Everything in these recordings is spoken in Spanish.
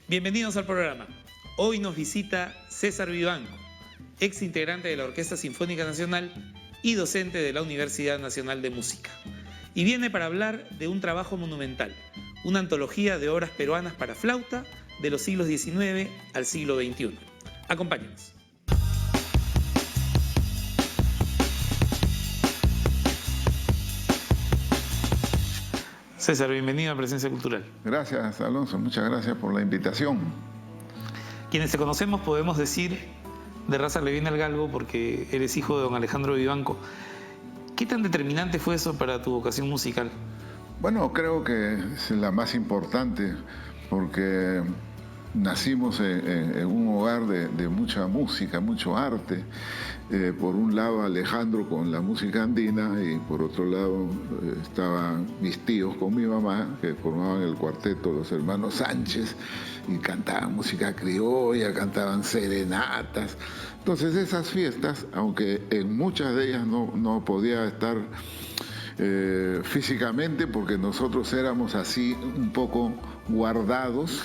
Bienvenidos al programa. Hoy nos visita César Vivanco, ex integrante de la Orquesta Sinfónica Nacional y docente de la Universidad Nacional de Música. Y viene para hablar de un trabajo monumental, una antología de obras peruanas para flauta de los siglos XIX al siglo XXI. Acompáñenos. César, bienvenido a Presencia Cultural. Gracias, Alonso. Muchas gracias por la invitación. Quienes te conocemos podemos decir de raza le viene al galgo porque eres hijo de don Alejandro Vivanco. ¿Qué tan determinante fue eso para tu vocación musical? Bueno, creo que es la más importante porque nacimos en un hogar de mucha música, mucho arte. Por un lado Alejandro con la música andina y por otro lado estaban mis tíos con mi mamá que formaban el cuarteto Los Hermanos Sánchez y cantaban música criolla, cantaban serenatas. Entonces esas fiestas, aunque en muchas de ellas no podía estar físicamente porque nosotros éramos así un poco guardados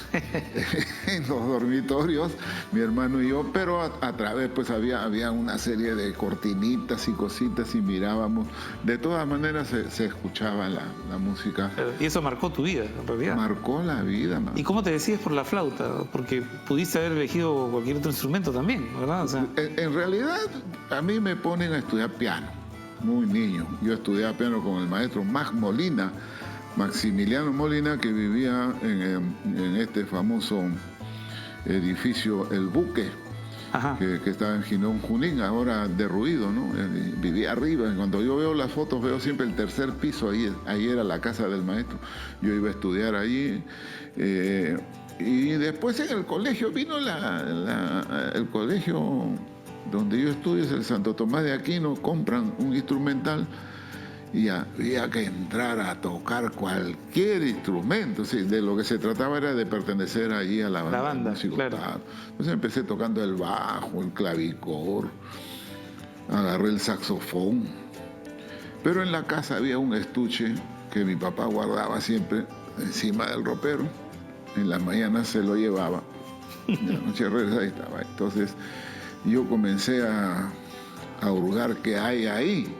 en los dormitorios, mi hermano y yo, pero a través pues había una serie de cortinitas y cositas y mirábamos. De todas maneras se escuchaba la música. Y eso marcó tu vida, en realidad. Marcó la vida. ¿Y cómo te decides por la flauta? Porque pudiste haber elegido cualquier otro instrumento también, ¿verdad? O sea... en realidad a mí me ponen a estudiar piano, muy niño. Yo estudiaba piano con el maestro Maximiliano Molina, que vivía en este famoso edificio El Buque, que estaba en Ginón Junín, ahora derruido, ¿no? Vivía arriba. Cuando yo veo las fotos veo siempre el tercer piso, ahí era la casa del maestro. Yo iba a estudiar allí. Y después en el colegio vino el colegio donde yo estudio, es el Santo Tomás de Aquino, compran un instrumental y había que entrar a tocar cualquier instrumento. Sí, de lo que se trataba era de pertenecer allí a la banda claro. Entonces empecé tocando el bajo, el clavicor, agarré el saxofón. Pero en la casa había un estuche que mi papá guardaba siempre encima del ropero. En las mañanas se lo llevaba, en la noche regresaba y estaba ahí. Entonces yo comencé a hurgar qué hay ahí.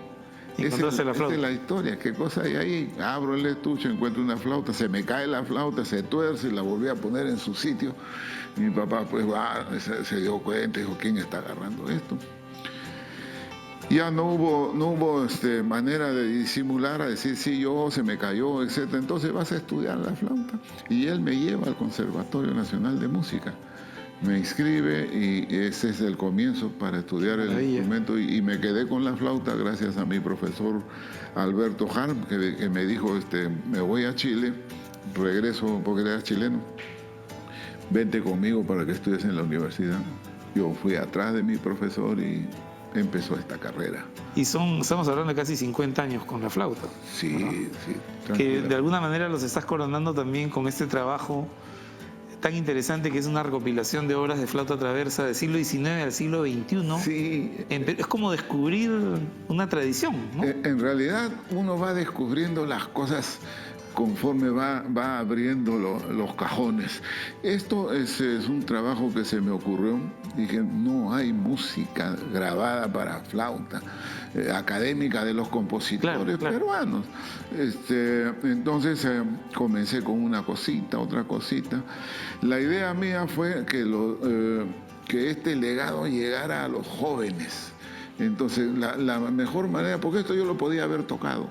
Esa es la historia, qué cosa hay ahí. Abro el estuche, encuentro una flauta, se me cae la flauta, se tuerce y la volví a poner en su sitio. Y mi papá pues se dio cuenta, dijo, ¿quién está agarrando esto? Ya no hubo manera de disimular, a decir, sí, se me cayó, etc. Entonces vas a estudiar la flauta. Y él me lleva al Conservatorio Nacional de Música. Me inscribe y ese es el comienzo para estudiar el instrumento y me quedé con la flauta gracias a mi profesor Alberto Harm, que me dijo, me voy a Chile, regreso porque era chileno, vente conmigo para que estudies en la universidad. Yo fui atrás de mi profesor y empezó esta carrera. Y estamos hablando de casi 50 años con la flauta. Sí, ¿no? Sí. Que de alguna manera los estás coronando también con este trabajo tan interesante que es una recopilación de obras de flauta traversa del siglo XIX al siglo XXI. Sí. Es como descubrir una tradición, ¿no? En realidad uno va descubriendo las cosas conforme va abriendo los cajones. Esto es un trabajo que se me ocurrió. Dije, no hay música grabada para flauta académica de los compositores peruanos. Entonces comencé con una cosita, otra cosita. La idea mía fue que este legado llegara a los jóvenes. Entonces la mejor manera, porque esto yo lo podía haber tocado.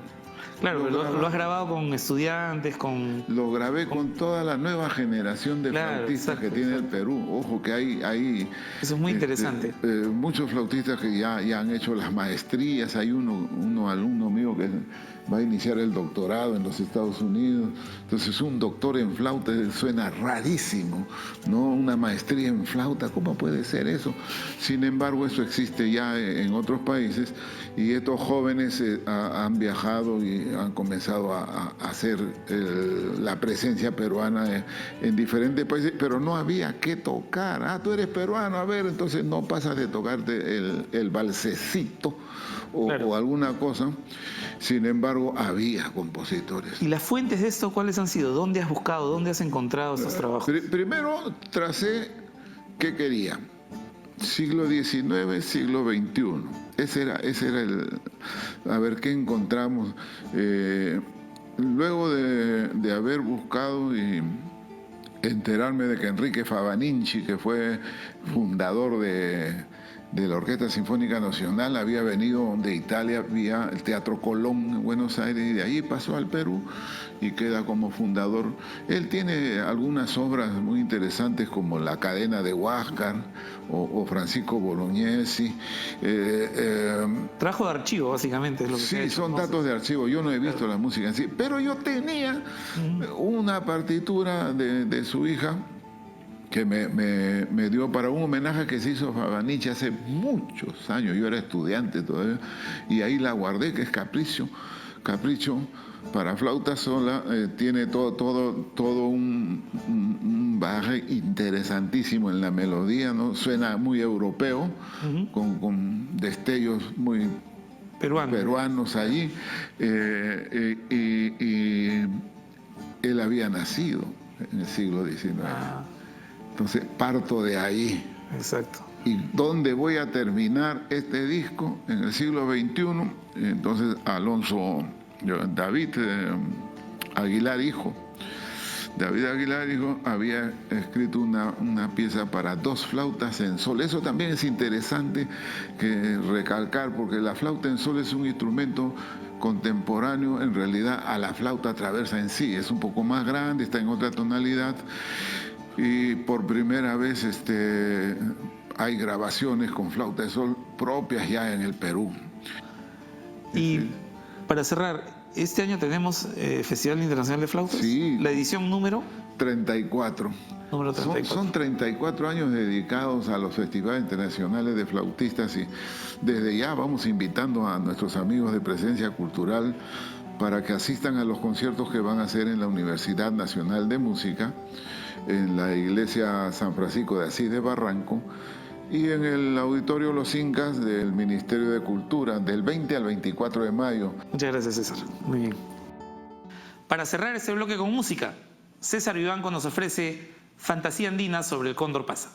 Claro, lo has grabado con estudiantes, Lo grabé con toda la nueva generación de flautistas que tiene el Perú. Ojo que hay eso es muy interesante. Muchos flautistas que ya han hecho las maestrías. Hay uno alumno mío que va a iniciar el doctorado en los Estados Unidos. Entonces un doctor en flauta suena rarísimo, ¿no? Una maestría en flauta, ¿cómo puede ser eso? Sin embargo, eso existe ya en otros países y estos jóvenes han viajado y han comenzado a hacer la presencia peruana en diferentes países, pero no había que tocar. Tú eres peruano, a ver, entonces no pasas de tocarte el valsecito claro, o alguna cosa. Sin embargo, había compositores. ¿Y las fuentes de esto cuáles han sido? ¿Dónde has buscado? ¿Dónde has encontrado estos trabajos? Primero tracé qué quería. Siglo XIX, siglo XXI. Ese era a ver qué encontramos. Luego de haber buscado y enterarme de que Enrique Favaninchi, que fue fundador de la Orquesta Sinfónica Nacional, había venido de Italia vía el Teatro Colón en Buenos Aires y de ahí pasó al Perú y queda como fundador. Él tiene algunas obras muy interesantes como La Cadena de Huáscar o Francisco Bolognesi. Trabajo de archivo, básicamente, es lo que se ha Sí, hecho, son ¿no? datos de archivo. Yo no he visto la música en sí, pero yo tenía una partitura de su hija que me dio para un homenaje que se hizo a Favaninchi hace muchos años. Yo era estudiante todavía y ahí la guardé, que es Capricho para flauta sola. Tiene todo un bagaje interesantísimo en la melodía, ¿no? Suena muy europeo, con destellos muy peruanos allí. Y él había nacido en el siglo XIX. Entonces parto de ahí. Exacto. ¿Y dónde voy a terminar este disco? En el siglo XXI. Entonces David Aguilar hijo había escrito una pieza para 2 flautas en sol. Eso también es interesante que recalcar, porque la flauta en sol es un instrumento contemporáneo en realidad a la flauta traversa en sí. Es un poco más grande, está en otra tonalidad. Y por primera vez hay grabaciones con flauta de sol propias ya en el Perú. Y para cerrar, este año tenemos Festival Internacional de Flautas. Sí. La edición número 34. Número 34. Son 34 años dedicados a los festivales internacionales de flautistas y desde ya vamos invitando a nuestros amigos de Presencia Cultural para que asistan a los conciertos que van a hacer en la Universidad Nacional de Música, en la Iglesia San Francisco de Asís de Barranco y en el Auditorio Los Incas del Ministerio de Cultura del 20 al 24 de mayo. Muchas gracias, César. Muy bien. Para cerrar este bloque con música, César Vivanco nos ofrece Fantasía Andina sobre el Cóndor Pasa.